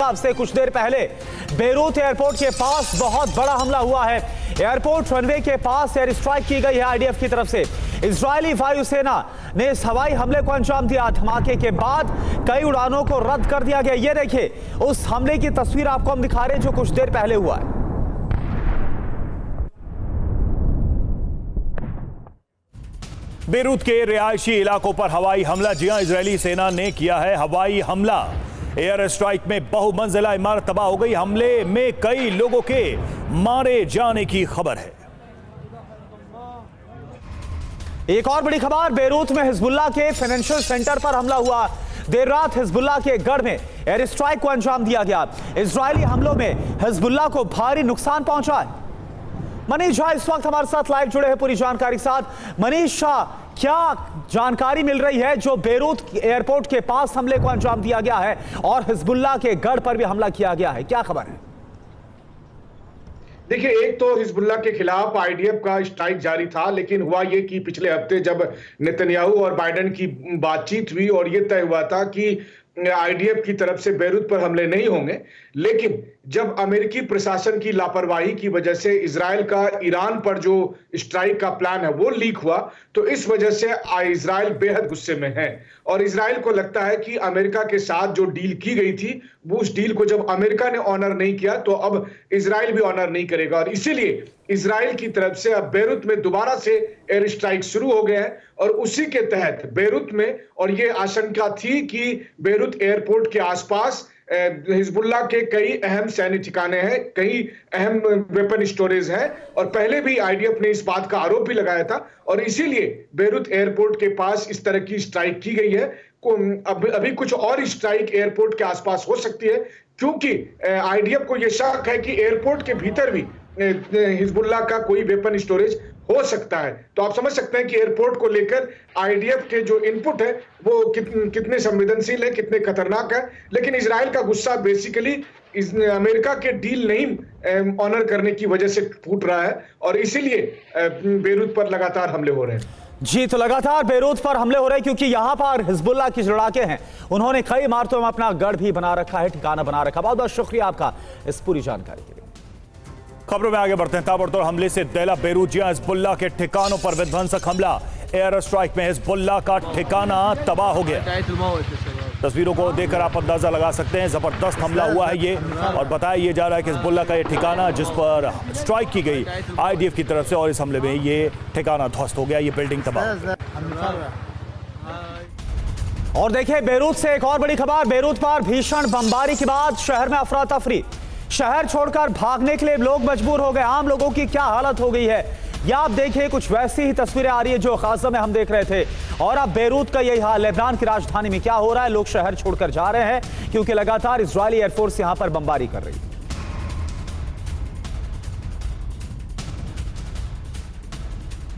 अब से कुछ देर पहले बेरूत एयरपोर्ट के पास बहुत बड़ा हमला हुआ है। एयरपोर्ट रनवे के पास एयर स्ट्राइक की गई है आईडीएफ की तरफ से। इजरायली वायुसेना ने इस हवाई हमले को अंजाम दिया। धमाके के बाद कई उड़ानों को रद्द कर दिया गया। ये देखिए उस हमले की तस्वीर आपको हम दिखा रहे हैं जो कुछ देर पहले हुआ है। बेरूत के रिहायशी इलाकों पर हवाई हमला। जी हां, इजरायली सेना ने किया है हवाई हमला। एयर स्ट्राइक में बहुमंजिला इमारत तबाह हो गई। हमले में कई लोगों के मारे जाने की खबर है। एक और बड़ी खबर, बेरूत में हिजबुल्लाह के फाइनेंशियल सेंटर पर हमला हुआ। देर रात हिजबुल्लाह के गढ़ में एयर स्ट्राइक को अंजाम दिया गया। इजरायली हमलों में हिजबुल्लाह को भारी नुकसान पहुंचा है। मनीष झा इस वक्त हमारे साथ लाइव जुड़े हैं पूरी जानकारी के साथ। मनीष शाह, क्या जानकारी मिल रही है जो बेरूत एयरपोर्ट के पास हमले को अंजाम दिया गया है और हिजबुल्लाह के गढ़ पर भी हमला किया गया है, क्या खबर है? देखिए, एक तो हिजबुल्लाह के खिलाफ आईडीएफ का स्ट्राइक जारी था, लेकिन हुआ ये कि पिछले हफ्ते जब नेतन्याहू और बाइडेन की बातचीत हुई और ये तय हुआ था कि आईडीएफ की तरफ से बेरूत पर हमले नहीं होंगे, लेकिन जब अमेरिकी प्रशासन की लापरवाही की वजह से इजराइल का ईरान पर जो स्ट्राइक का प्लान है वो लीक हुआ, तो इस वजह से इजराइल बेहद गुस्से में है और इजराइल को लगता है कि अमेरिका के साथ जो डील की गई थी वो उस डील को जब अमेरिका ने ऑनर नहीं किया तो अब इजराइल भी ऑनर नहीं करेगा और इसीलिए इजराइल की तरफ से अब बेरूत में दोबारा से एयर स्ट्राइक शुरू हो गए हैं और उसी के तहत बेरूत में, और ये आशंका थी कि बेरूत एयरपोर्ट के आसपास हिजबुल्लाह के कई अहम सैन्य ठिकाने हैं, कई अहम वेपन स्टोरेज हैं और पहले भी आईडीएफ ने इस बात का आरोप भी लगाया था और इसीलिए बेरूत एयरपोर्ट के पास इस तरह की स्ट्राइक की गई है। अभी कुछ और स्ट्राइक एयरपोर्ट के आसपास हो सकती है क्योंकि आईडीएफ को यह शक है कि एयरपोर्ट के भीतर भी हिजबुल्लाह का कोई वेपन स्टोरेज हो सकता है। तो आप समझ सकते हैं कि एयरपोर्ट को लेकर आईडीएफ के जो इनपुट है वो कितने संवेदनशील है, कितने खतरनाक है। लेकिन इजराइल का गुस्सा बेसिकली अमेरिका के डील नहीं ऑनर करने की वजह से फूट रहा है और इसीलिए बेरूत पर लगातार हमले हो रहे हैं। जी, तो लगातार बेरूत पर हमले हो रहे हैं क्योंकि यहां पर हिजबुल्लाह की लड़ाके हैं। उन्होंने कई इमारतों में अपना गढ़ भी बना रखा है, ठिकाना बना रखा। बहुत बहुत शुक्रिया आपका इस पूरी जानकारी के लिए। खबरों में आगे बढ़ते हैं। ताबड़तोड़ हमले से दहला बेरूत। हिजबुल्लाह के ठिकानों पर विध्वंसक हमला। एयर स्ट्राइक में हिजबुल्लाह का ठिकाना तबाह हो गया। तस्वीरों को देखकर आप अंदाजा लगा सकते हैं, जबरदस्त हमला हुआ है ये और बताया ये जा रहा है कि हिजबुल्लाह का ये ठिकाना जिस पर स्ट्राइक की गई आईडीएफ की तरफ से और इस हमले में ये ठिकाना ध्वस्त हो गया, ये बिल्डिंग तबाह। और देखिए बेरूत से एक और बड़ी खबर। बेरूत पर भीषण बमबारी के बाद शहर में अफरा तफरी। शहर छोड़कर भागने के लिए लोग मजबूर हो गए। आम लोगों की क्या हालत हो गई है, या आप देखिए कुछ वैसी ही तस्वीरें आ रही है जो गाजा में हम देख रहे थे। और अब बेरूत का यही हाल। लेबनान की राजधानी में क्या हो रहा है, लोग शहर छोड़कर जा रहे हैं क्योंकि लगातार इजरायली एयरफोर्स यहां पर बमबारी कर रही है।